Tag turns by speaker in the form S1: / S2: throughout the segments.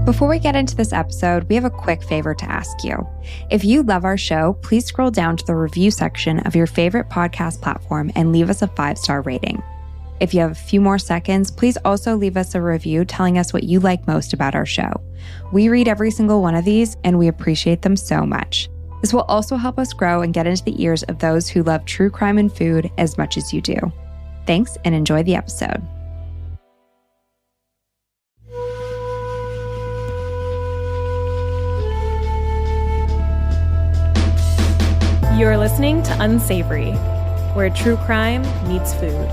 S1: Before we get into this episode, we have a quick favor to ask you. If you love our show, please scroll down to the review section of your favorite podcast platform and leave us a 5-star rating. If you have a few more seconds, please also leave us a review telling us what you like most about our show. We read every single one of these, and we appreciate them so much. This will also help us grow and get into the ears of those who love true crime and food as much as you do. Thanks, and enjoy the episode.
S2: You're listening to Unsavory, where true crime meets food.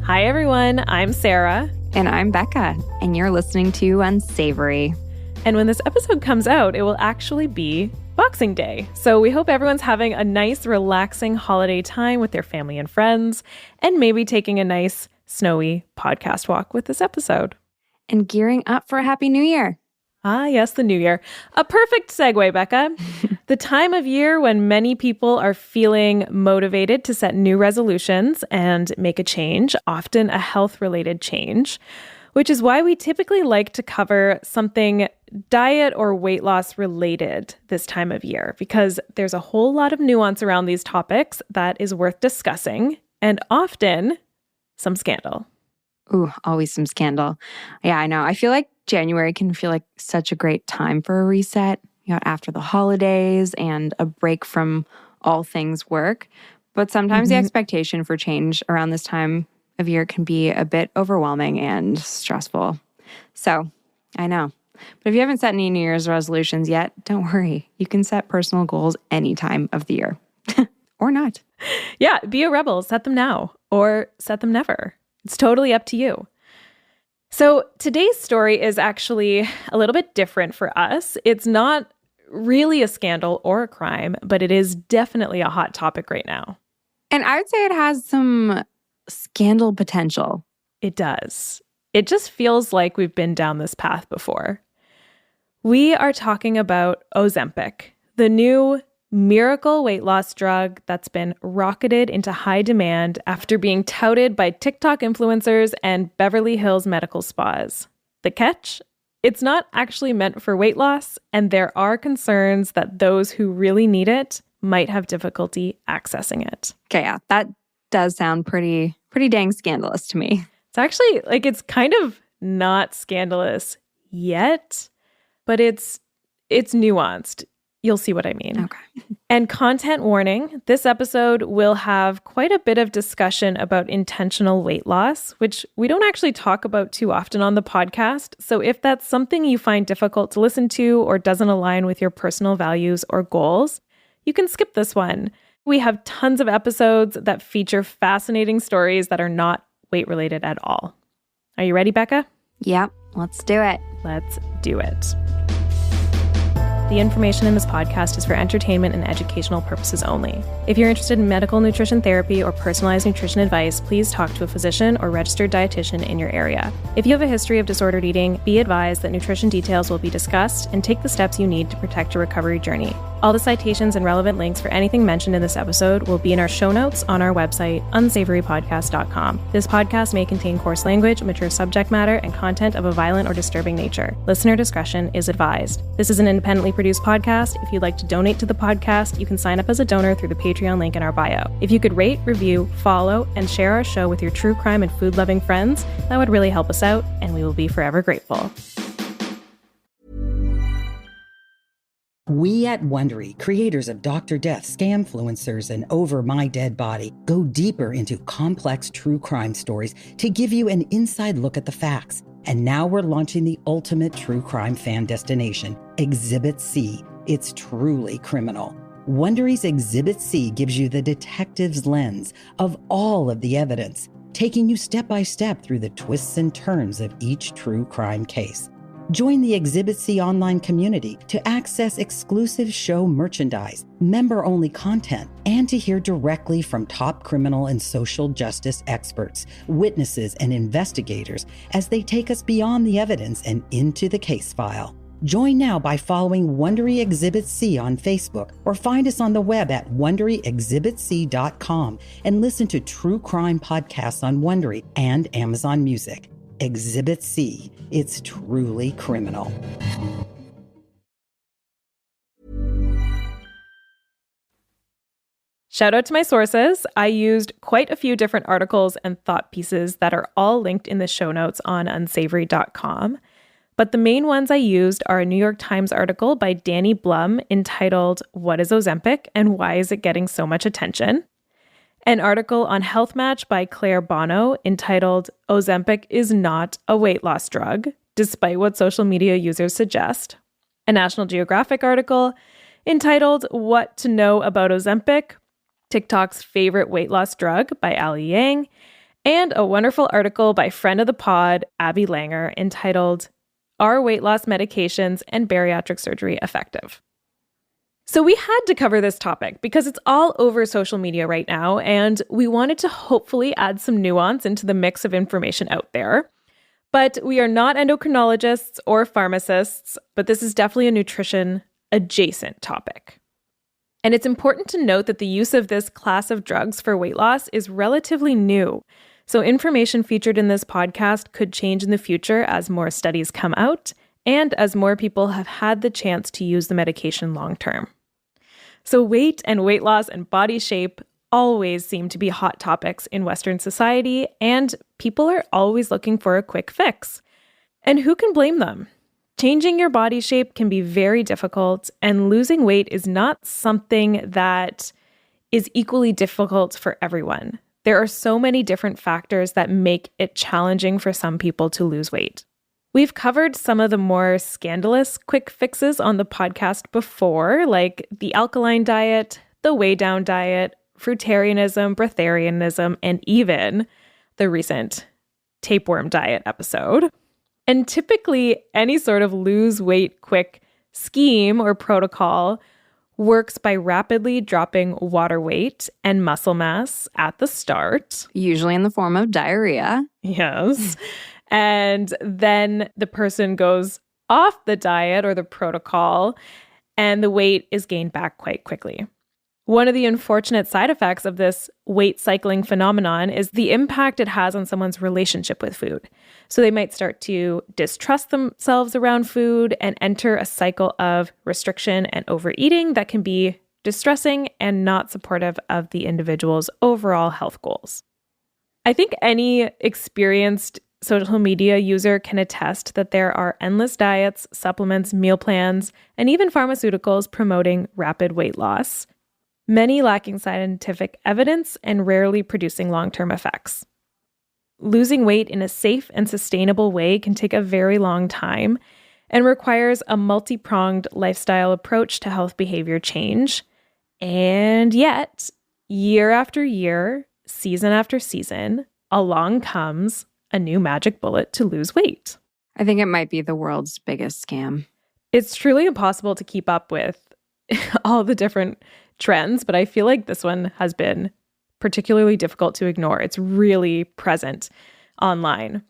S2: Hi everyone, I'm Sarah.
S1: And I'm Becca, and you're listening to Unsavory.
S2: And when this episode comes out, it will actually be Boxing Day. So we hope everyone's having a nice, relaxing holiday time with their family and friends, and maybe taking a nice snowy podcast walk with this episode.
S1: And gearing up for a happy new year.
S2: Ah, yes, the new year. A perfect segue, Becca. The time of year when many people are feeling motivated to set new resolutions and make a change, often a health-related change, which is why we typically like to cover something diet or weight loss related this time of year, because there's a whole lot of nuance around these topics that is worth discussing, and often some scandal.
S1: Ooh, always some scandal. Yeah, I know. I feel like January can feel like such a great time for a reset, after the holidays and a break from all things work. But sometimes the expectation for change around this time of year can be a bit overwhelming and stressful. So, I know. But if you haven't set any New Year's resolutions yet, don't worry. You can set personal goals any time of the year. Or not.
S2: Yeah, be a rebel. Set them now or set them never. It's totally up to you. So today's story is actually a little bit different for us. It's not really a scandal or a crime, but it is definitely a hot topic right now.
S1: And I would say it has some scandal potential.
S2: It does. It just feels like we've been down this path before. We are talking about Ozempic, the new miracle weight loss drug that's been rocketed into high demand after being touted by TikTok influencers and Beverly Hills medical spas. The catch? It's not actually meant for weight loss, and there are concerns that those who really need it might have difficulty accessing it.
S1: Okay, yeah, that does sound pretty dang scandalous to me.
S2: It's actually, it's kind of not scandalous yet, but it's nuanced. You'll see what I mean.
S1: Okay.
S2: And content warning, this episode will have quite a bit of discussion about intentional weight loss, which we don't actually talk about too often on the podcast. So if that's something you find difficult to listen to or doesn't align with your personal values or goals, you can skip this one. We have tons of episodes that feature fascinating stories that are not weight related at all. Are you ready, Becca?
S1: Yep, let's do it.
S2: Let's do it. The information in this podcast is for entertainment and educational purposes only. If you're interested in medical nutrition therapy or personalized nutrition advice, please talk to a physician or registered dietitian in your area. If you have a history of disordered eating, be advised that nutrition details will be discussed and take the steps you need to protect your recovery journey. All the citations and relevant links for anything mentioned in this episode will be in our show notes on our website, unsavorypodcast.com. This podcast may contain coarse language, mature subject matter, and content of a violent or disturbing nature. Listener discretion is advised. This is an independently produced podcast. If you'd like to donate to the podcast, you can sign up as a donor through the Patreon link in our bio. If you could rate, review, follow, and share our show with your true crime and food-loving friends, that would really help us out, and we will be forever grateful.
S3: We at Wondery, creators of Dr. Death, Scamfluencers, and Over My Dead Body, go deeper into complex true crime stories to give you an inside look at the facts. And now we're launching the ultimate true crime fan destination, Exhibit C. It's truly criminal. Wondery's Exhibit C gives you the detective's lens of all of the evidence, taking you step by step through the twists and turns of each true crime case. Join the Exhibit C online community to access exclusive show merchandise, member-only content, and to hear directly from top criminal and social justice experts, witnesses, and investigators as they take us beyond the evidence and into the case file. Join now by following Wondery Exhibit C on Facebook or find us on the web at WonderyExhibitC.com and listen to true crime podcasts on Wondery and Amazon Music. Exhibit C. It's truly criminal.
S2: Shout out to my sources. I used quite a few different articles and thought pieces that are all linked in the show notes on Unsavory.com. But the main ones I used are a New York Times article by Danny Blum entitled, "What is Ozempic and Why is it Getting So Much Attention?" An article on Health Match by Claire Bono entitled, "Ozempic is not a weight loss drug, despite what social media users suggest." A National Geographic article entitled, "What to Know About Ozempic, TikTok's Favorite Weight Loss Drug" by Ali Yang, and a wonderful article by friend of the pod, Abby Langer, entitled, "Are Weight Loss Medications and Bariatric Surgery Effective?" So we had to cover this topic because it's all over social media right now, and we wanted to hopefully add some nuance into the mix of information out there. But we are not endocrinologists or pharmacists, but this is definitely a nutrition adjacent topic. And it's important to note that the use of this class of drugs for weight loss is relatively new. So information featured in this podcast could change in the future as more studies come out and as more people have had the chance to use the medication long term. So weight and weight loss and body shape always seem to be hot topics in Western society, and people are always looking for a quick fix. And who can blame them? Changing your body shape can be very difficult, and losing weight is not something that is equally difficult for everyone. There are so many different factors that make it challenging for some people to lose weight. We've covered some of the more scandalous quick fixes on the podcast before, like the alkaline diet, the weigh down diet, fruitarianism, breatharianism, and even the recent tapeworm diet episode. And typically, any sort of lose weight quick scheme or protocol works by rapidly dropping water weight and muscle mass at the start.
S1: Usually in the form of diarrhea.
S2: Yes. And then the person goes off the diet or the protocol, and the weight is gained back quite quickly. One of the unfortunate side effects of this weight cycling phenomenon is the impact it has on someone's relationship with food. So they might start to distrust themselves around food and enter a cycle of restriction and overeating that can be distressing and not supportive of the individual's overall health goals. I think any experienced social media user can attest that there are endless diets, supplements, meal plans, and even pharmaceuticals promoting rapid weight loss, many lacking scientific evidence and rarely producing long-term effects. Losing weight in a safe and sustainable way can take a very long time and requires a multi-pronged lifestyle approach to health behavior change. And yet, year after year, season after season, along comes a new magic bullet to lose weight.
S1: I think it might be the world's biggest scam.
S2: It's truly impossible to keep up with all the different trends, but I feel like this one has been particularly difficult to ignore. It's really present online.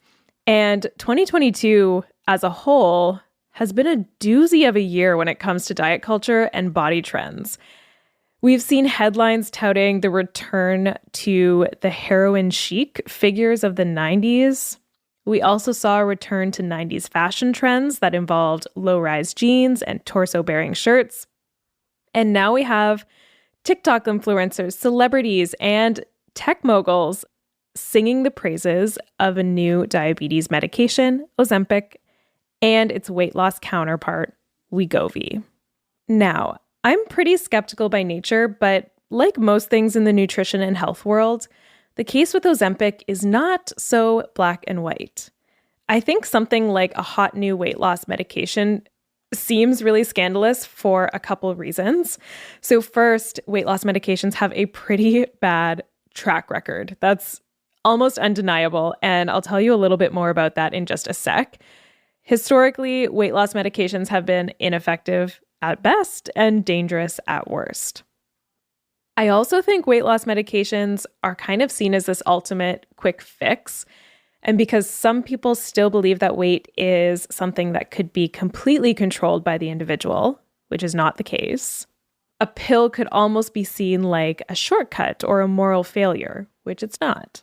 S2: And 2022 as a whole has been a doozy of a year when it comes to diet culture and body trends. We've seen headlines touting the return to the heroin chic figures of the 90s. We also saw a return to 90s fashion trends that involved low-rise jeans and torso-bearing shirts. And now we have TikTok influencers, celebrities, and tech moguls singing the praises of a new diabetes medication, Ozempic, and its weight loss counterpart, Wegovy. Now, I'm pretty skeptical by nature, but like most things in the nutrition and health world, the case with Ozempic is not so black and white. I think something like a hot new weight loss medication seems really scandalous for a couple of reasons. So first, weight loss medications have a pretty bad track record. That's almost undeniable, and I'll tell you a little bit more about that in just a sec. Historically, weight loss medications have been ineffective at best and dangerous at worst. I also think weight loss medications are kind of seen as this ultimate quick fix. And because some people still believe that weight is something that could be completely controlled by the individual, which is not the case, a pill could almost be seen like a shortcut or a moral failure, which it's not.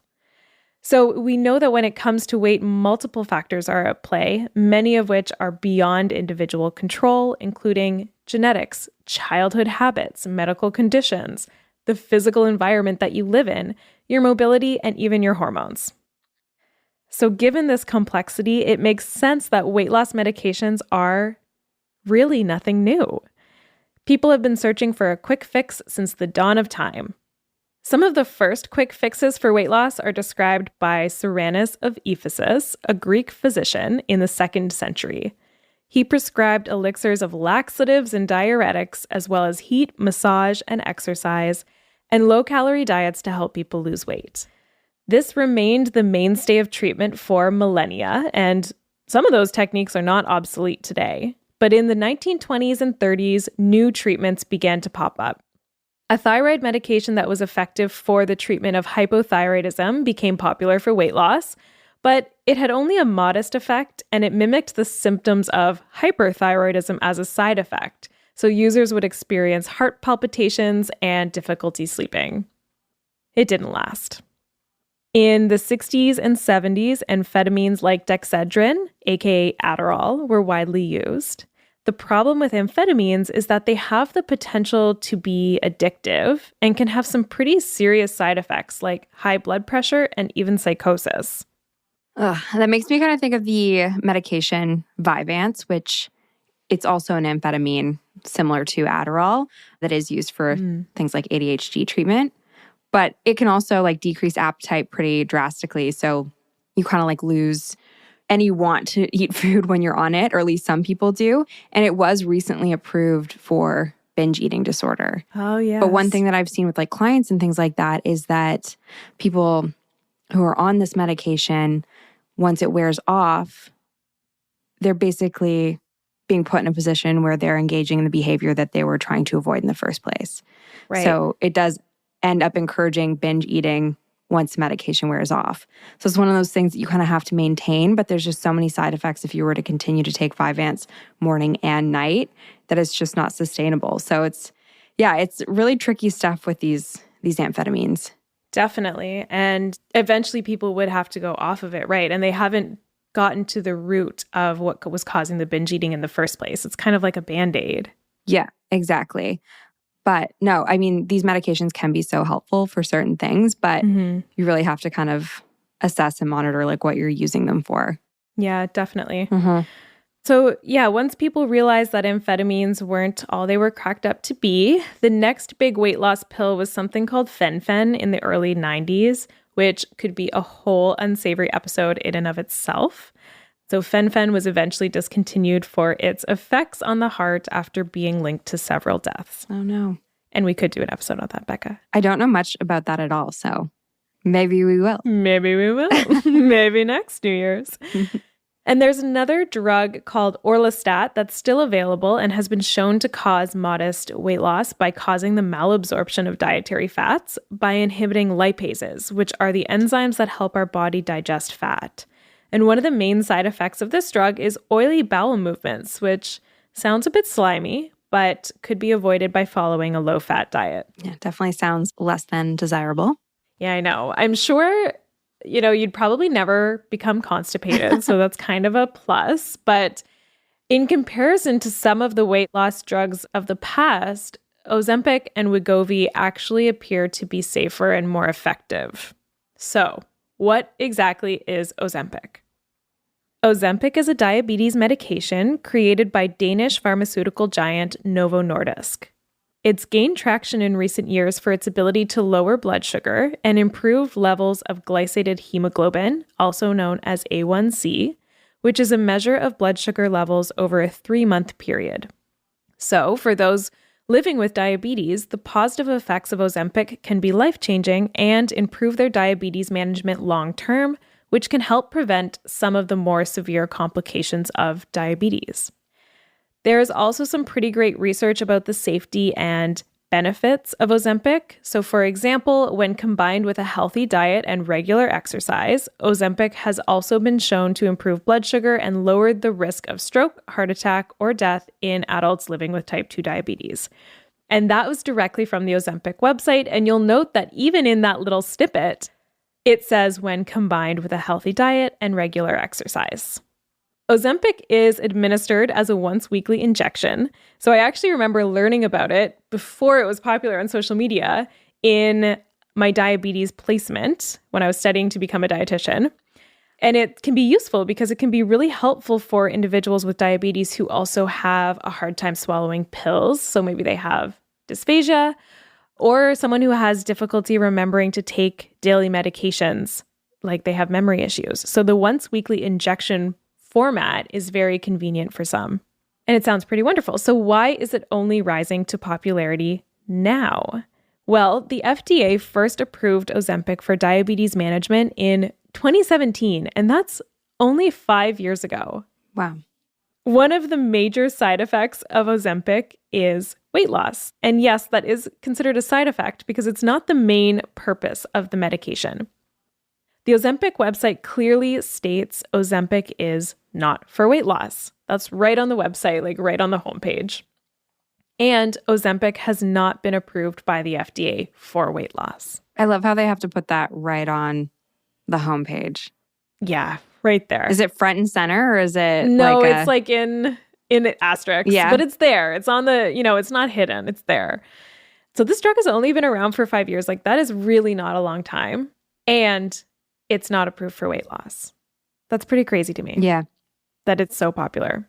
S2: So we know that when it comes to weight, multiple factors are at play, many of which are beyond individual control, including genetics, childhood habits, medical conditions, the physical environment that you live in, your mobility, and even your hormones. So given this complexity, it makes sense that weight loss medications are really nothing new. People have been searching for a quick fix since the dawn of time. Some of the first quick fixes for weight loss are described by Cyrannus of Ephesus, a Greek physician in the 2nd century. He prescribed elixirs of laxatives and diuretics, as well as heat, massage, and exercise, and low-calorie diets to help people lose weight. This remained the mainstay of treatment for millennia, and some of those techniques are not obsolete today. But in the 1920s and 30s, new treatments began to pop up. A thyroid medication that was effective for the treatment of hypothyroidism became popular for weight loss, but it had only a modest effect, and it mimicked the symptoms of hyperthyroidism as a side effect. So users would experience heart palpitations and difficulty sleeping. It didn't last. In the 60s and 70s, amphetamines like Dexedrine, aka Adderall, were widely used. The problem with amphetamines is that they have the potential to be addictive and can have some pretty serious side effects like high blood pressure and even psychosis.
S1: That makes me kind of think of the medication Vyvanse, which it's also an amphetamine similar to Adderall that is used for things like ADHD treatment. But it can also like decrease appetite pretty drastically. So you kind of like lose any want to eat food when you're on it, or at least some people do. And it was recently approved for binge eating disorder.
S2: Oh, yeah.
S1: But one thing that I've seen with like clients and things like that is that people who are on this medication, once it wears off, they're basically being put in a position where they're engaging in the behavior that they were trying to avoid in the first place.
S2: Right.
S1: So it does end up encouraging binge eating once medication wears off. So it's one of those things that you kind of have to maintain, but there's just so many side effects if you were to continue to take Vyvanse morning and night that it's just not sustainable. So it's really tricky stuff with these amphetamines.
S2: Definitely. And eventually people would have to go off of it, right? And they haven't gotten to the root of what was causing the binge eating in the first place. It's kind of like a Band-Aid.
S1: Yeah, exactly. But no, I mean, these medications can be so helpful for certain things, but you really have to kind of assess and monitor like what you're using them for.
S2: Yeah, definitely. So yeah, once people realized that amphetamines weren't all they were cracked up to be, the next big weight loss pill was something called fen-phen in the early 90s, which could be a whole unsavory episode in and of itself. So fen-phen was eventually discontinued for its effects on the heart after being linked to several deaths.
S1: Oh no.
S2: And we could do an episode on that, Becca.
S1: I don't know much about that at all, so maybe we will.
S2: Maybe we will. Maybe next New Year's. And there's another drug called orlistat that's still available and has been shown to cause modest weight loss by causing the malabsorption of dietary fats by inhibiting lipases, which are the enzymes that help our body digest fat. And one of the main side effects of this drug is oily bowel movements, which sounds a bit slimy, but could be avoided by following a low-fat diet.
S1: Yeah, definitely sounds less than desirable.
S2: Yeah, I know. I'm sure, you'd probably never become constipated, so that's kind of a plus. But in comparison to some of the weight loss drugs of the past, Ozempic and Wegovy actually appear to be safer and more effective. So, what exactly is Ozempic? Ozempic is a diabetes medication created by Danish pharmaceutical giant Novo Nordisk. It's gained traction in recent years for its ability to lower blood sugar and improve levels of glycated hemoglobin, also known as A1C, which is a measure of blood sugar levels over a 3-month period. So, for those living with diabetes, the positive effects of Ozempic can be life-changing and improve their diabetes management long-term, which can help prevent some of the more severe complications of diabetes. There is also some pretty great research about the safety and benefits of Ozempic. So for example, when combined with a healthy diet and regular exercise, Ozempic has also been shown to improve blood sugar and lowered the risk of stroke, heart attack, or death in adults living with type 2 diabetes. And that was directly from the Ozempic website. And you'll note that even in that little snippet, it says when combined with a healthy diet and regular exercise. Ozempic is administered as a once-weekly injection. So I actually remember learning about it before it was popular on social media in my diabetes placement when I was studying to become a dietitian. And it can be useful because it can be really helpful for individuals with diabetes who also have a hard time swallowing pills. So maybe they have dysphagia, or someone who has difficulty remembering to take daily medications, like they have memory issues. So the once-weekly injection format is very convenient for some. And it sounds pretty wonderful. So why is it only rising to popularity now? Well, the FDA first approved Ozempic for diabetes management in 2017, and that's only 5 years ago.
S1: Wow.
S2: One of the major side effects of Ozempic is weight loss. And yes, that is considered a side effect because it's not the main purpose of the medication. The Ozempic website clearly states Ozempic is not for weight loss. That's right on the website, like right on the homepage. And Ozempic has not been approved by the FDA for weight loss.
S1: I love how they have to put that right on the homepage.
S2: Yeah, right there.
S1: Is it front and center or is it
S2: No, it's like in asterisks.
S1: Yeah.
S2: But it's there. It's on the, it's not hidden. It's there. So this drug has only been around for 5 years. Like that is really not a long time. And it's not approved for weight loss. That's pretty crazy to me.
S1: Yeah.
S2: That it's so popular.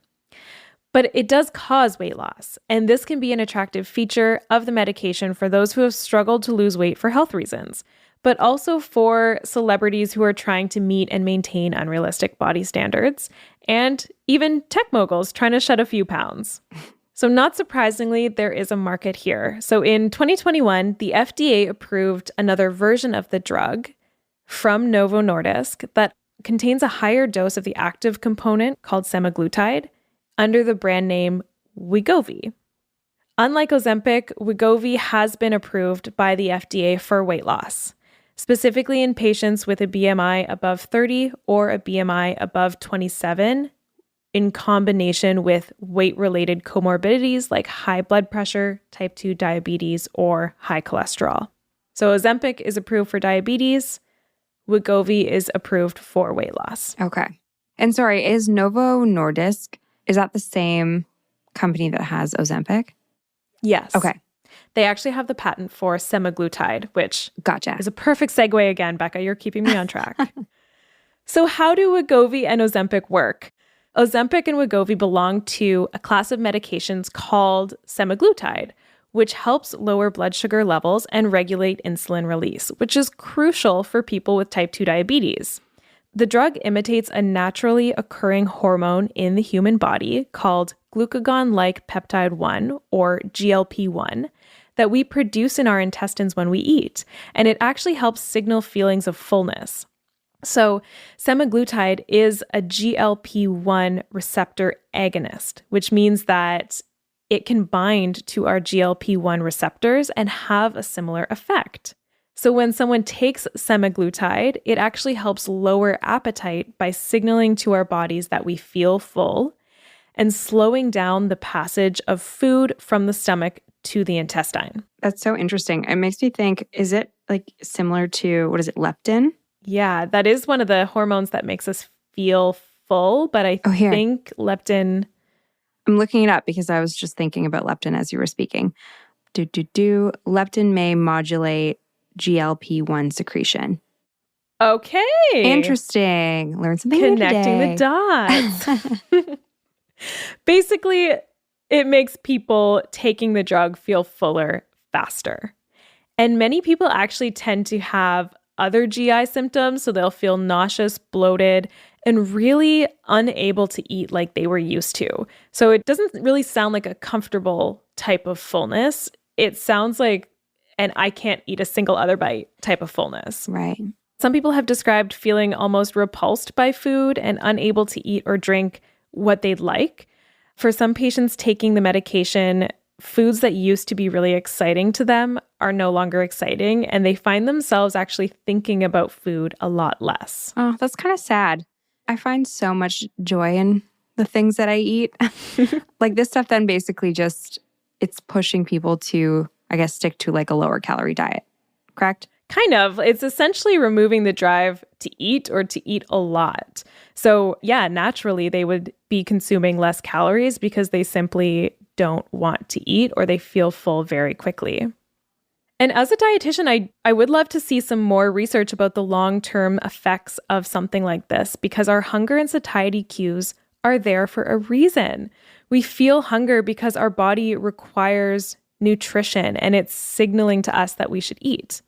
S2: But it does cause weight loss. And this can be an attractive feature of the medication for those who have struggled to lose weight for health reasons, but also for celebrities who are trying to meet and maintain unrealistic body standards, and even tech moguls trying to shed a few pounds. So not surprisingly, there is a market here. So in 2021, the FDA approved another version of the drug from Novo Nordisk that contains a higher dose of the active component called semaglutide under the brand name Wegovy. Unlike Ozempic, Wegovy has been approved by the FDA for weight loss, specifically in patients with a BMI above 30 or a BMI above 27 in combination with weight-related comorbidities like high blood pressure, type 2 diabetes, or high cholesterol. So Ozempic is approved for diabetes. Wegovy is approved for weight loss.
S1: Okay. And sorry, is Novo Nordisk, is that the same company that has Ozempic?
S2: Yes.
S1: Okay.
S2: They actually have the patent for semaglutide, which
S1: Gotcha.
S2: is a perfect segue again, Becca. You're keeping me on track. So how do Wegovy and Ozempic work? Ozempic and Wegovy belong to a class of medications called semaglutide, which helps lower blood sugar levels and regulate insulin release, which is crucial for people with type 2 diabetes. The drug imitates a naturally occurring hormone in the human body called glucagon-like peptide 1, or GLP-1, that we produce in our intestines when we eat, and it actually helps signal feelings of fullness. So semaglutide is a GLP-1 receptor agonist, which means that it can bind to our GLP-1 receptors and have a similar effect. So when someone takes semaglutide, it actually helps lower appetite by signaling to our bodies that we feel full and slowing down the passage of food from the stomach to the intestine.
S1: That's so interesting. It makes me think, is it like similar to, leptin?
S2: Yeah, that is one of the hormones that makes us feel full, but I think leptin...
S1: I'm looking it up because I was just thinking about leptin as you were speaking. Leptin may modulate GLP-1 secretion.
S2: Okay.
S1: Interesting. Learn something new today.
S2: Connecting the dots. Basically, it makes people taking the drug feel fuller faster. And many people actually tend to have other GI symptoms, so they'll feel nauseous, bloated, and really unable to eat like they were used to. So it doesn't really sound like a comfortable type of fullness. It sounds like an I can't eat a single other bite type of fullness.
S1: Right.
S2: Some people have described feeling almost repulsed by food and unable to eat or drink what they'd like. For some patients, taking the medication foods that used to be really exciting to them are no longer exciting, and they find themselves actually thinking about food a lot less.
S1: Oh, that's kind of sad. I find so much joy in the things that I eat. Like this stuff then basically just, it's pushing people to, I guess, stick to like a lower calorie diet, correct?
S2: Kind of. It's essentially removing the drive to eat or to eat a lot. So yeah, naturally they would be consuming less calories because they simply don't want to eat or they feel full very quickly. And as a dietitian, I would love to see some more research about the long-term effects of something like this because our hunger and satiety cues are there for a reason. We feel hunger because our body requires nutrition and it's signaling to us that we should eat.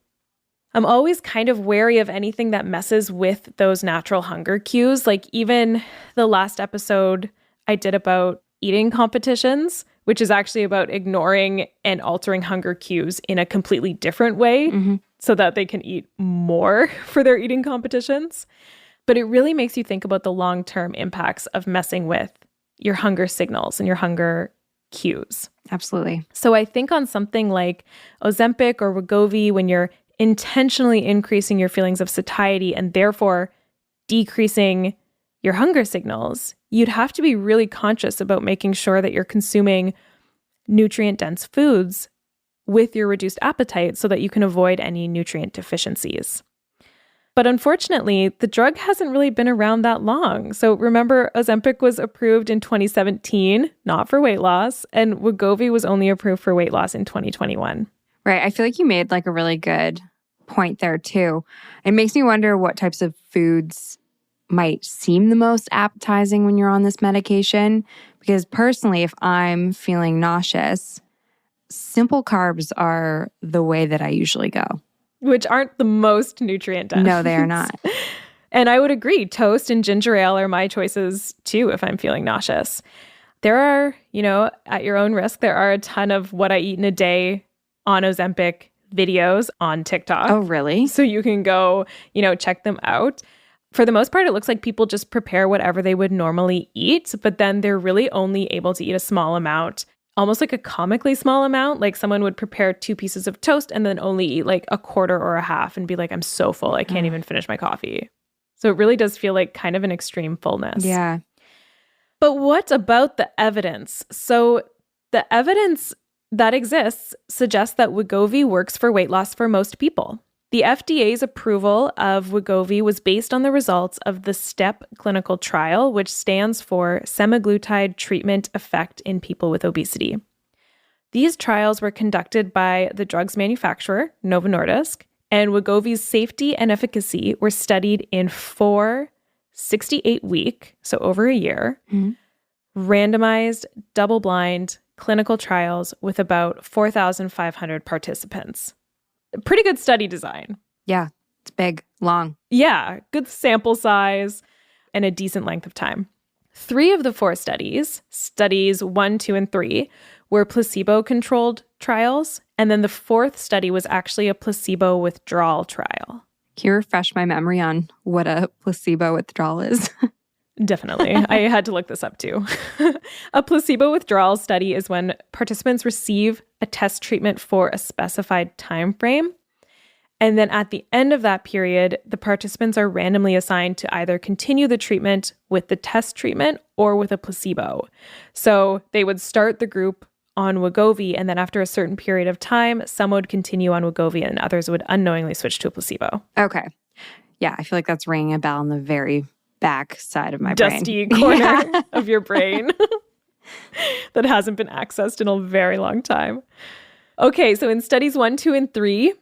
S2: I'm always kind of wary of anything that messes with those natural hunger cues. Like even the last episode I did about eating competitions, which is actually about ignoring and altering hunger cues in a completely different way so that they can eat more for their eating competitions. But it really makes you think about the long-term impacts of messing with your hunger signals and your hunger cues.
S1: Absolutely.
S2: So I think on something like Ozempic or Wegovy, when you're intentionally increasing your feelings of satiety and therefore decreasing your hunger signals, you'd have to be really conscious about making sure that you're consuming nutrient-dense foods with your reduced appetite so that you can avoid any nutrient deficiencies. But unfortunately, the drug hasn't really been around that long. So remember, Ozempic was approved in 2017, not for weight loss, and Wegovy was only approved for weight loss in 2021.
S1: Right. I feel like you made like a really good point there too. It makes me wonder what types of foods might seem the most appetizing when you're on this medication. Because personally, if I'm feeling nauseous, simple carbs are the way that I usually go.
S2: Which aren't the most nutrient dense.
S1: No, they are not.
S2: And I would agree, toast and ginger ale are my choices too if I'm feeling nauseous. There are, at your own risk, there are a ton of what I eat in a day on Ozempic videos on TikTok.
S1: Oh, really?
S2: So you can go, check them out. For the most part, it looks like people just prepare whatever they would normally eat, but then they're really only able to eat a small amount, almost like a comically small amount. Like someone would prepare 2 pieces of toast and then only eat like a quarter or a half and be like, I'm so full, I can't even finish my coffee. So it really does feel like kind of an extreme fullness.
S1: Yeah.
S2: But what about the evidence? So the evidence that exists suggests that Wegovy works for weight loss for most people. The FDA's approval of Wegovy was based on the results of the STEP clinical trial, which stands for Semaglutide Treatment Effect in People with Obesity. These trials were conducted by the drug's manufacturer, Novo Nordisk, and Wegovy's safety and efficacy were studied in 4 68-week, so over a year, randomized, double-blind clinical trials with about 4,500 participants. Pretty good study design.
S1: Yeah, it's big, long.
S2: Yeah, good sample size and a decent length of time. 3 of the 4 studies 1, 2, and 3, were placebo-controlled trials. And then the 4th study was actually a placebo withdrawal trial.
S1: Can you refresh my memory on what a placebo withdrawal is?
S2: Definitely. I had to look this up too. A placebo withdrawal study is when participants receive a test treatment for a specified time frame. And then at the end of that period, the participants are randomly assigned to either continue the treatment with the test treatment or with a placebo. So they would start the group on Wegovy, and then after a certain period of time, some would continue on Wegovy and others would unknowingly switch to a placebo.
S1: Okay. Yeah, I feel like that's ringing a bell in the very back side of my
S2: dusty
S1: brain.
S2: corner of your brain that hasn't been accessed in a very long time. Okay, so in studies 1, 2, and 3,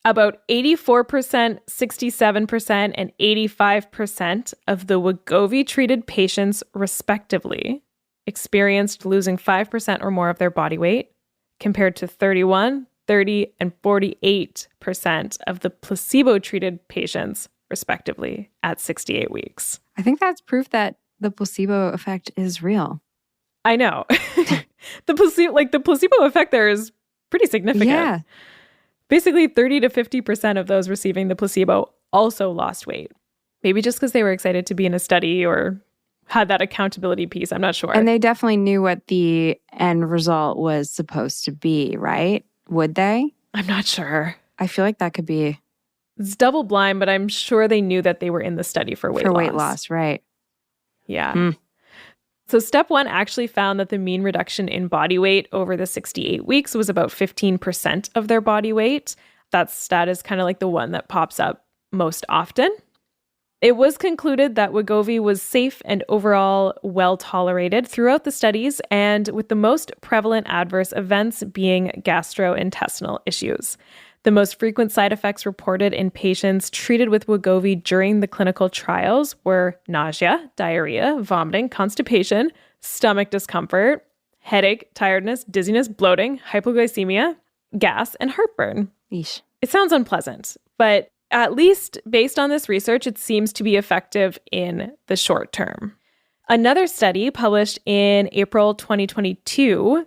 S2: about 84%, 67%, and 85% of the Wegovy-treated patients, respectively, experienced losing 5% or more of their body weight, compared to 31, 30, and 48% of the placebo-treated patients, respectively, at 68 weeks.
S1: I think that's proof that the placebo effect is real.
S2: I know. The placebo effect there is pretty significant.
S1: Yeah.
S2: Basically, 30 to 50% of those receiving the placebo also lost weight. Maybe just because they were excited to be in a study or had that accountability piece. I'm not sure.
S1: And they definitely knew what the end result was supposed to be, right? Would they?
S2: I'm not sure.
S1: I feel like that could be
S2: It's double blind, but I'm sure they knew that they were in the study for weight loss.
S1: for weight loss, right?
S2: Yeah. So step 1 actually found that the mean reduction in body weight over the 68 weeks was about 15% of their body weight. That stat is kind of like the one that pops up most often. It was concluded that Wegovy was safe and overall well tolerated throughout the studies, and with the most prevalent adverse events being gastrointestinal issues. The most frequent side effects reported in patients treated with Wegovy during the clinical trials were nausea, diarrhea, vomiting, constipation, stomach discomfort, headache, tiredness, dizziness, bloating, hypoglycemia, gas, and heartburn.
S1: Yeesh.
S2: It sounds unpleasant, but at least based on this research, it seems to be effective in the short term. Another study published in April 2022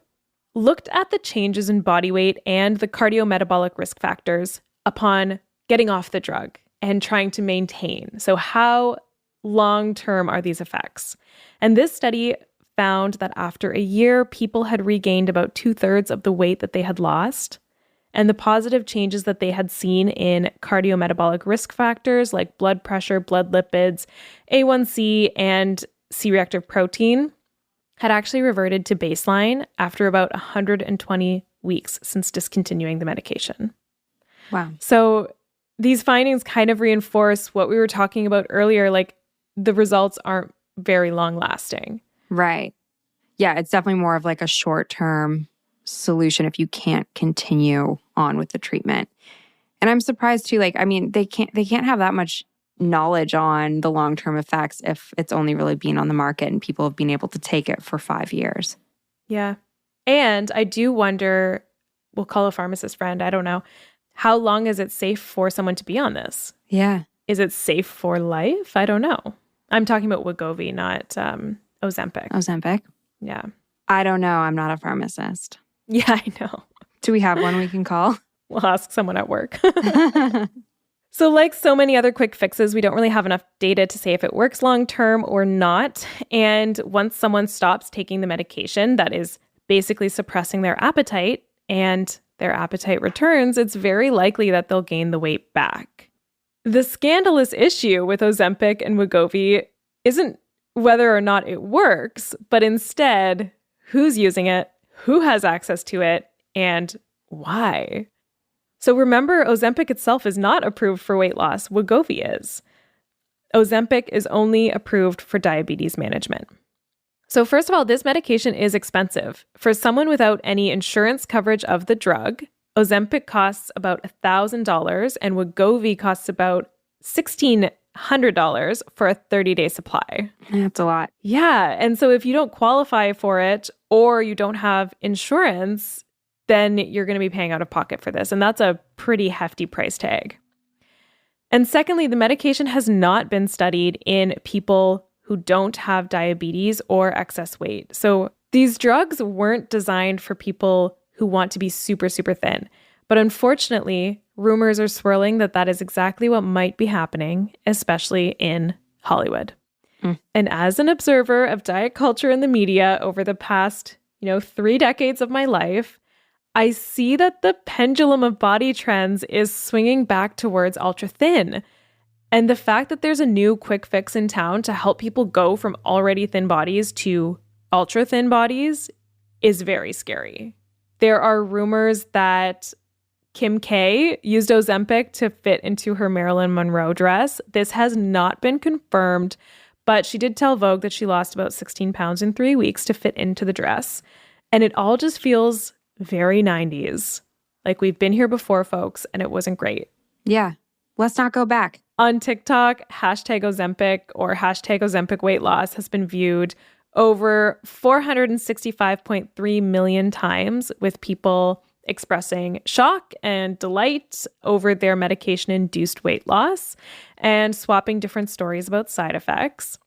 S2: looked at the changes in body weight and the cardiometabolic risk factors upon getting off the drug and trying to maintain. So how long-term are these effects? And this study found that after a year, people had regained about 2/3 of the weight that they had lost. And the positive changes that they had seen in cardiometabolic risk factors like blood pressure, blood lipids, A1C, and C-reactive protein had actually reverted to baseline after about 120 weeks since discontinuing the medication.
S1: Wow.
S2: So these findings kind of reinforce what we were talking about earlier, like the results aren't very long lasting.
S1: Right. Yeah, it's definitely more of like a short-term solution if you can't continue on with the treatment. And I'm surprised too, like, I mean, they can't have that much knowledge on the long-term effects if it's only really been on the market and people have been able to take it for 5 years.
S2: Yeah. And I do wonder, we'll call a pharmacist friend, I don't know, how long is it safe for someone to be on this?
S1: Yeah.
S2: Is it safe for life? I don't know. I'm talking about Wegovy, not Ozempic.
S1: Ozempic?
S2: Yeah.
S1: I don't know. I'm not a pharmacist.
S2: Yeah, I know.
S1: Do we have one we can call?
S2: We'll ask someone at work. So like so many other quick fixes, we don't really have enough data to say if it works long-term or not. And once someone stops taking the medication that is basically suppressing their appetite and their appetite returns, it's very likely that they'll gain the weight back. The scandalous issue with Ozempic and Wegovy isn't whether or not it works, but instead who's using it, who has access to it, and why. So remember, Ozempic itself is not approved for weight loss. Wegovy is. Ozempic is only approved for diabetes management. So first of all, this medication is expensive. For someone without any insurance coverage of the drug, Ozempic costs about $1,000 and Wegovy costs about $1,600 for a 30-day supply.
S1: That's a lot.
S2: Yeah. And so if you don't qualify for it or you don't have insurance, then you're going to be paying out of pocket for this. And that's a pretty hefty price tag. And secondly, the medication has not been studied in people who don't have diabetes or excess weight. So these drugs weren't designed for people who want to be super, super thin. But unfortunately, rumors are swirling that that is exactly what might be happening, especially in Hollywood. And as an observer of diet culture in the media over the past, 3 decades of my life, I see that the pendulum of body trends is swinging back towards ultra thin. And the fact that there's a new quick fix in town to help people go from already thin bodies to ultra thin bodies is very scary. There are rumors that Kim K used Ozempic to fit into her Marilyn Monroe dress. This has not been confirmed, but she did tell Vogue that she lost about 16 pounds in 3 weeks to fit into the dress. And it all just feels very 90s. Like we've been here before, folks, and it wasn't great.
S1: Yeah. Let's not go back.
S2: On TikTok, #Ozempic or #Ozempic weight loss has been viewed over 465.3 million times, with people expressing shock and delight over their medication-induced weight loss and swapping different stories about side effects.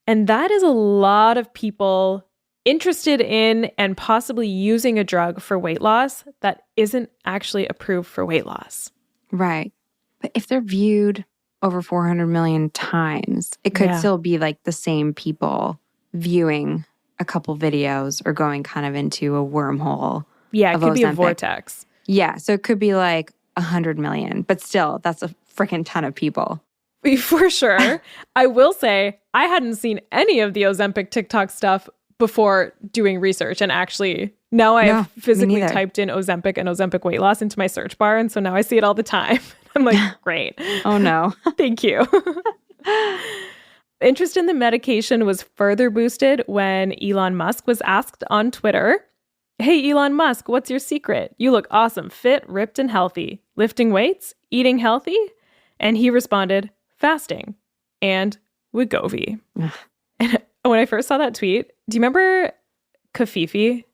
S2: And that is a lot of people interested in and possibly using a drug for weight loss that isn't actually approved for weight loss.
S1: Right. But if they're viewed over 400 million times. It could still be like the same people viewing a couple videos or going kind of into a wormhole.
S2: Yeah, it could be a
S1: Ozempic.
S2: vortex.
S1: Yeah, so it could be like 100 million, but still, that's a freaking ton of people.
S2: For sure. I will say I hadn't seen any of the Ozempic TikTok stuff before doing research. And actually, now I have physically typed in Ozempic and Ozempic weight loss into my search bar. And so now I see it all the time. I'm like, great.
S1: Oh, no.
S2: Thank you. Interest in the medication was further boosted when Elon Musk was asked on Twitter, "Hey, Elon Musk, what's your secret? You look awesome, fit, ripped, and healthy. Lifting weights? Eating healthy?" And he responded, "Fasting and Wegovy." And when I first saw that tweet, do you remember Kafifi?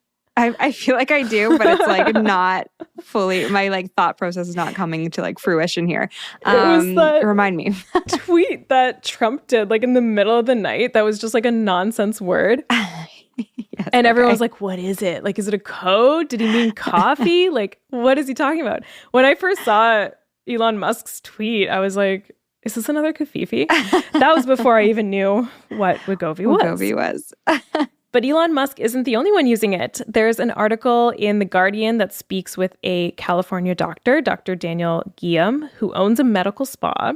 S1: I feel like I do, but it's like not fully, my like thought process is not coming to like fruition here.
S2: It was that
S1: remind me.
S2: tweet that Trump did like in the middle of the night that was just like a nonsense word.
S1: Yes,
S2: and everyone was like, what is it? Like, is it a code? Did he mean coffee? Like, what is he talking about? When I first saw Elon Musk's tweet, I was like, is this another Kafifi? That was before I even knew what Wegovy was.
S1: Wegovy was.
S2: But Elon Musk isn't the only one using it. There's an article in The Guardian that speaks with a California doctor, Dr. Daniel Guillaume, who owns a medical spa.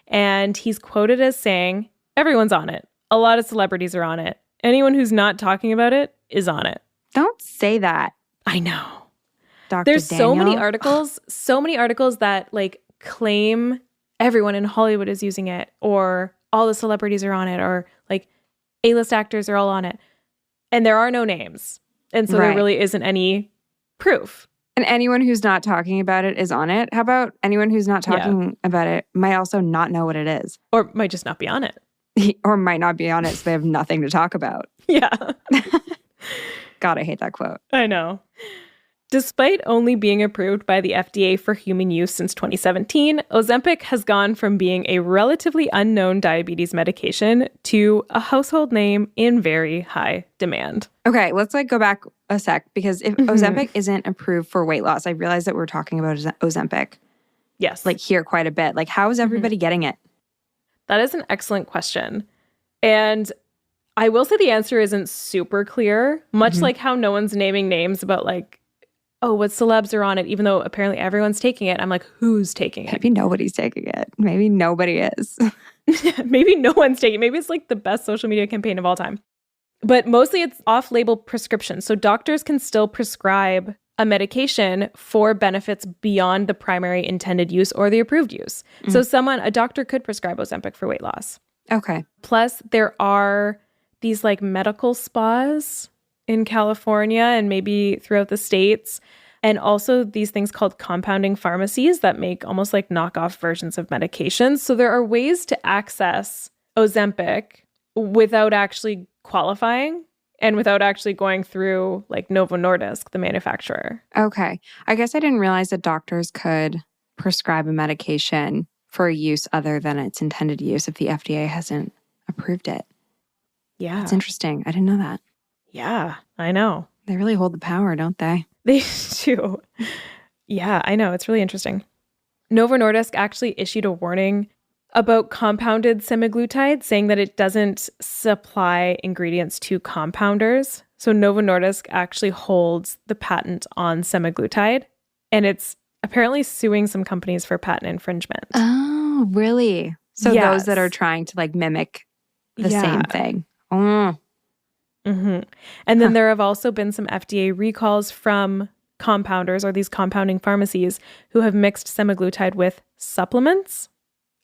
S2: And he's quoted as saying, "Everyone's on it. A lot of celebrities are on it. Anyone who's not talking about it is on it."
S1: Don't say that.
S2: I know.
S1: Dr.
S2: There's
S1: Daniel.
S2: so many articles that like claim everyone in Hollywood is using it, or all the celebrities are on it, or like A-list actors are all on it. And there are no names. And so there really isn't any proof.
S1: And anyone who's not talking about it is on it. How about anyone who's not talking about it might also not know what it is?
S2: Or might just not be on it.
S1: Or might not be on it, so they have nothing to talk about.
S2: Yeah.
S1: God, I hate that quote.
S2: I know. Despite only being approved by the FDA for human use since 2017, Ozempic has gone from being a relatively unknown diabetes medication to a household name in very high demand.
S1: Okay, let's like go back a sec, because if Ozempic isn't approved for weight loss, I realize that we're talking about Ozempic.
S2: Yes.
S1: Like here quite a bit. Like how is everybody getting it?
S2: That is an excellent question. And I will say the answer isn't super clear, much like how no one's naming names about like, oh, what celebs are on it, even though apparently everyone's taking it. I'm like, who's taking it?
S1: Maybe nobody's taking it. Maybe nobody is.
S2: Maybe no one's taking it. Maybe it's like the best social media campaign of all time. But mostly it's off-label prescription. So doctors can still prescribe a medication for benefits beyond the primary intended use or the approved use. So a doctor could prescribe Ozempic for weight loss.
S1: Okay.
S2: Plus, there are these like medical spas in California and maybe throughout the States, and also these things called compounding pharmacies that make almost like knockoff versions of medications. So there are ways to access Ozempic without actually qualifying and without actually going through like Novo Nordisk, the manufacturer.
S1: Okay. I guess I didn't realize that doctors could prescribe a medication for a use other than its intended use if the FDA hasn't approved it.
S2: Yeah.
S1: It's interesting. I didn't know that.
S2: Yeah, I know.
S1: They really hold the power, don't they?
S2: They do. Yeah, I know. It's really interesting. Novo Nordisk actually issued a warning about compounded semaglutide, saying that it doesn't supply ingredients to compounders. So Novo Nordisk actually holds the patent on semaglutide, and it's apparently suing some companies for patent infringement.
S1: Oh, really? So those that are trying to like mimic the same thing. Oh.
S2: And then there have also been some FDA recalls from compounders or these compounding pharmacies who have mixed semaglutide with supplements.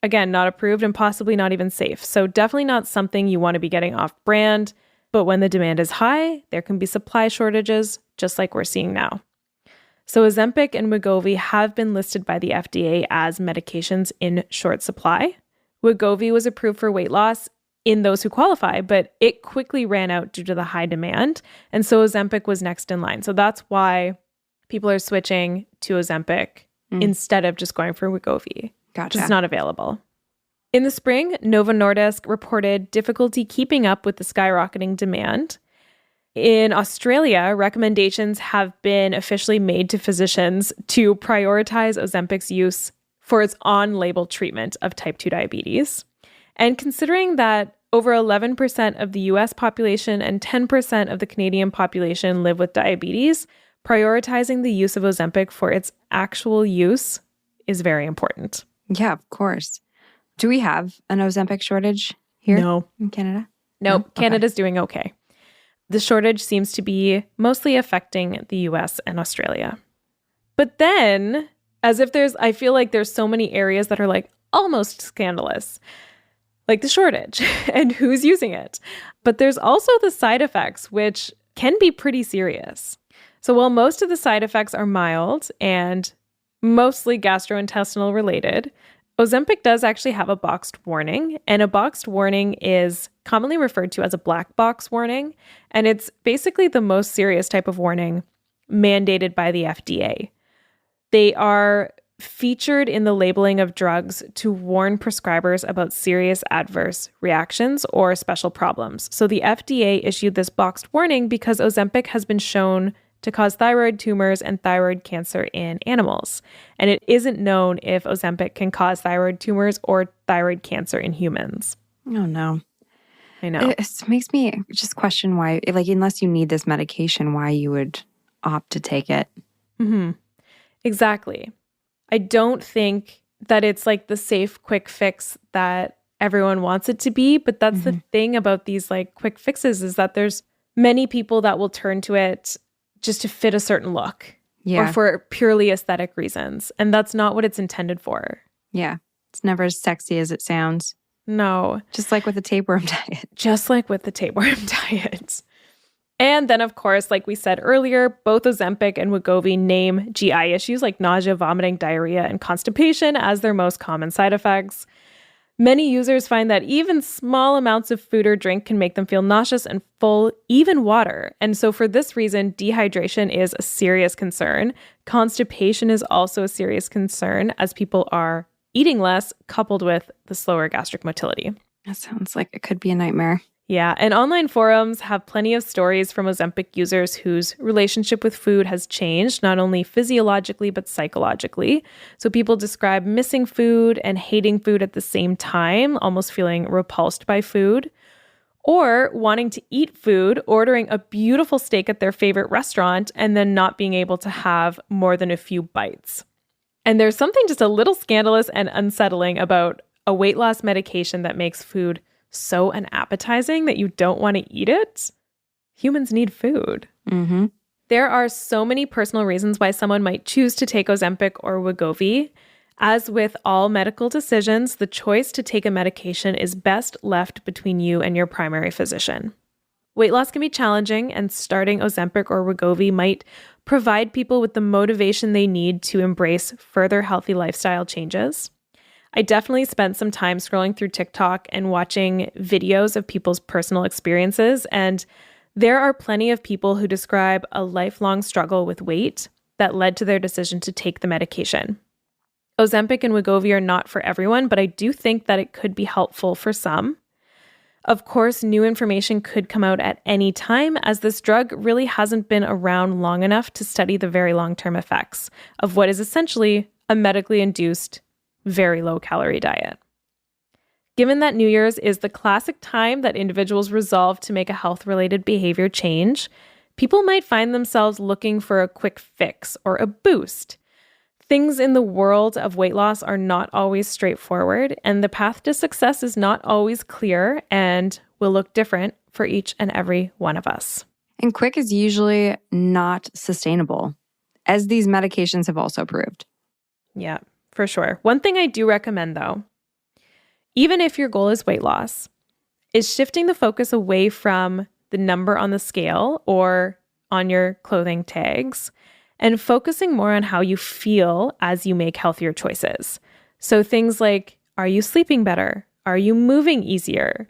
S2: Again, not approved and possibly not even safe. So definitely not something you want to be getting off brand. But when the demand is high, there can be supply shortages, just like we're seeing now. So Ozempic and Wegovy have been listed by the FDA as medications in short supply. Wegovy was approved for weight loss in those who qualify, but it quickly ran out due to the high demand. And so Ozempic was next in line. So that's why people are switching to Ozempic instead of just going for Wegovy.
S1: Gotcha.
S2: It's not available. In the spring, Novo Nordisk reported difficulty keeping up with the skyrocketing demand. In Australia, recommendations have been officially made to physicians to prioritize Ozempic's use for its on-label treatment of type 2 diabetes. And considering that over 11% of the US population and 10% of the Canadian population live with diabetes, prioritizing the use of Ozempic for its actual use is very important.
S1: Yeah, of course. Do we have an Ozempic shortage here in Canada?
S2: Nope.
S1: No?
S2: Canada's doing okay. The shortage seems to be mostly affecting the US and Australia. But then, I feel like there's so many areas that are like almost scandalous, like the shortage and who's using it. But there's also the side effects, which can be pretty serious. So while most of the side effects are mild and mostly gastrointestinal related, Ozempic does actually have a boxed warning, and a boxed warning is commonly referred to as a black box warning, and it's basically the most serious type of warning mandated by the FDA. They are featured in the labeling of drugs to warn prescribers about serious adverse reactions or special problems. So the FDA issued this boxed warning because Ozempic has been shown to cause thyroid tumors and thyroid cancer in animals. And it isn't known if Ozempic can cause thyroid tumors or thyroid cancer in humans.
S1: Oh, no.
S2: I know.
S1: It makes me just question why, like, unless you need this medication, why you would opt to take it.
S2: Mm-hmm. Exactly. I don't think that it's like the safe, quick fix that everyone wants it to be. But that's the thing about these like quick fixes is that there's many people that will turn to it just to fit a certain look or for purely aesthetic reasons. And that's not what it's intended for.
S1: Yeah. It's never as sexy as it sounds.
S2: No.
S1: Just like with the tapeworm diet.
S2: Just like with the tapeworm diet. And then, of course, like we said earlier, both Ozempic and Wegovy name GI issues like nausea, vomiting, diarrhea, and constipation as their most common side effects. Many users find that even small amounts of food or drink can make them feel nauseous and full, even water. And so for this reason, dehydration is a serious concern. Constipation is also a serious concern as people are eating less, coupled with the slower gastric motility.
S1: That sounds like it could be a nightmare.
S2: Yeah, and online forums have plenty of stories from Ozempic users whose relationship with food has changed, not only physiologically, but psychologically. So people describe missing food and hating food at the same time, almost feeling repulsed by food, or wanting to eat food, ordering a beautiful steak at their favorite restaurant, and then not being able to have more than a few bites. And there's something just a little scandalous and unsettling about a weight loss medication that makes food so unappetizing that you don't want to eat it. Humans need food.
S1: Mm-hmm.
S2: There are so many personal reasons why someone might choose to take Ozempic or Wegovy. As with all medical decisions, the choice to take a medication is best left between you and your primary physician. Weight loss can be challenging, and starting Ozempic or Wegovy might provide people with the motivation they need to embrace further healthy lifestyle changes. I definitely spent some time scrolling through TikTok and watching videos of people's personal experiences, and there are plenty of people who describe a lifelong struggle with weight that led to their decision to take the medication. Ozempic and Wegovy are not for everyone, but I do think that it could be helpful for some. Of course, new information could come out at any time, as this drug really hasn't been around long enough to study the very long-term effects of what is essentially a medically induced very low-calorie diet. Given that New Year's is the classic time that individuals resolve to make a health-related behavior change, people might find themselves looking for a quick fix or a boost. Things in the world of weight loss are not always straightforward, and the path to success is not always clear and will look different for each and every one of us.
S1: And quick is usually not sustainable, as these medications have also proved.
S2: Yeah. For sure. One thing I do recommend, though, even if your goal is weight loss, is shifting the focus away from the number on the scale or on your clothing tags and focusing more on how you feel as you make healthier choices. So things like, are you sleeping better? Are you moving easier?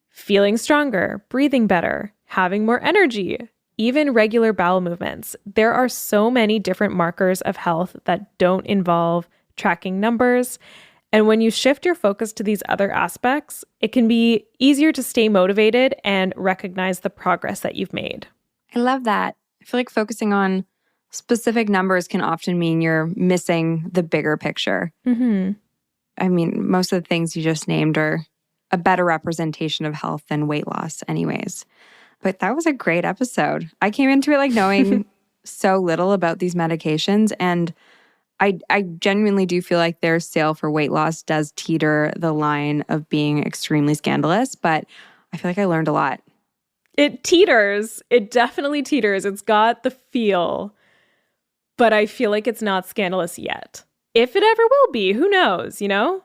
S2: Feeling stronger, breathing better, having more energy, even regular bowel movements. There are so many different markers of health that don't involve tracking numbers. And when you shift your focus to these other aspects, it can be easier to stay motivated and recognize the progress that you've made.
S1: I love that. I feel like focusing on specific numbers can often mean you're missing the bigger picture.
S2: Mm-hmm.
S1: I mean, most of the things you just named are a better representation of health than weight loss anyways. But that was a great episode. I came into it like knowing so little about these medications, and I genuinely do feel like their sale for weight loss does teeter the line of being extremely scandalous, but I feel like I learned a lot.
S2: It teeters. It definitely teeters. It's got the feel, but I feel like it's not scandalous yet. If it ever will be, who knows, you know?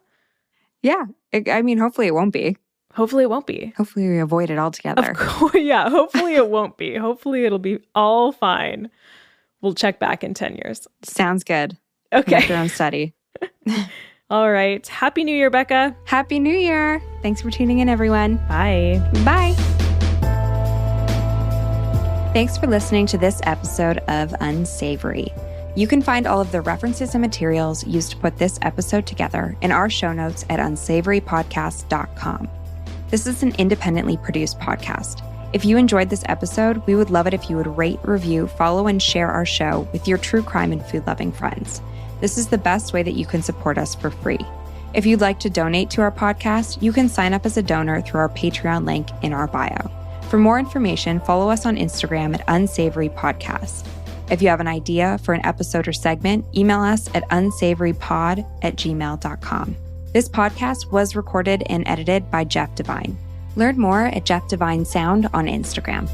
S1: Yeah. I mean, hopefully it won't be.
S2: Hopefully it won't be.
S1: Hopefully we avoid it altogether.
S2: Of course, yeah, hopefully it won't be. Hopefully it'll be all fine. We'll check back in 10 years.
S1: Sounds good.
S2: Okay.
S1: Make your own study.
S2: All right. Happy New Year, Becca.
S1: Happy New Year. Thanks for tuning in, everyone.
S2: Bye.
S1: Bye. Thanks for listening to this episode of Unsavory. You can find all of the references and materials used to put this episode together in our show notes at unsavorypodcast.com. This is an independently produced podcast. If you enjoyed this episode, we would love it if you would rate, review, follow, and share our show with your true crime and food-loving friends. This is the best way that you can support us for free. If you'd like to donate to our podcast, you can sign up as a donor through our Patreon link in our bio. For more information, follow us on Instagram at Unsavory Podcast. If you have an idea for an episode or segment, email us at unsavorypod@gmail.com. This podcast was recorded and edited by Jeff Devine. Learn more at Jeff Devine Sound on Instagram.